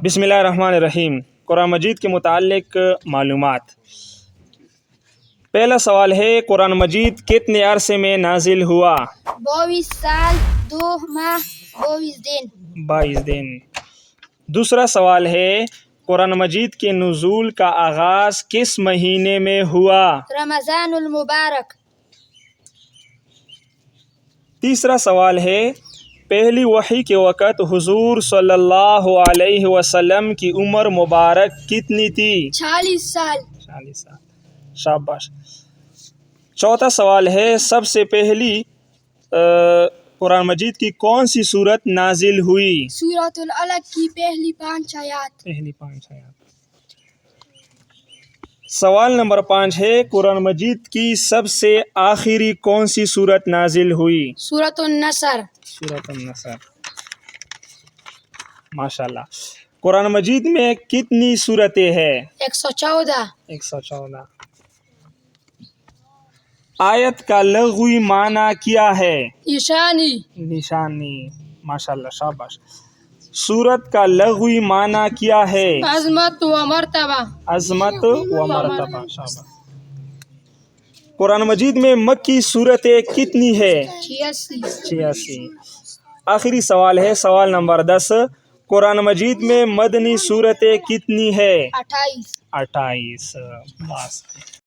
بسم اللہ الرحمن الرحیم۔ قرآن مجید کے متعلق معلومات۔ پہلا سوال ہے، قرآن مجید کتنے عرصے میں نازل ہوا؟ 22 سال 2 ماہ 22 دن۔ دوسرا سوال ہے، قرآن مجید کے نزول کا آغاز کس مہینے میں ہوا؟ رمضان المبارک۔ تیسرا سوال ہے، پہلی وحی کے وقت حضور صلی اللہ علیہ وسلم کی عمر مبارک کتنی تھی؟ 40 سال۔ 40 سال، شاباش۔ چوتھا سوال ہے، سب سے پہلی قرآن مجید کی کون سی صورت نازل ہوئی؟ سورۃ العلق کی پہلی 5 آیات۔ سوال نمبر 5 ہے، قرآن مجید کی سب سے آخری کون سی صورت نازل ہوئی؟ سورۃ النصر۔ سورۃ النصر، ماشاءاللہ۔ قرآن مجید میں کتنی صورتیں ہیں؟ 114۔ 114۔ آیت کا لغوی معنی کیا ہے؟ نشانی، ماشاءاللہ، شاباش۔ سورت کا لغوی معنی کیا ہے؟ عظمت و مرتبہ۔ عظمت و مرتبہ، شاباش۔ قرآن مجید میں مکی صورتیں کتنی ہے؟ 86۔ آخری سوال ہے، سوال نمبر 10، قرآن مجید میں مدنی صورتیں کتنی ہے؟ 28۔ بس۔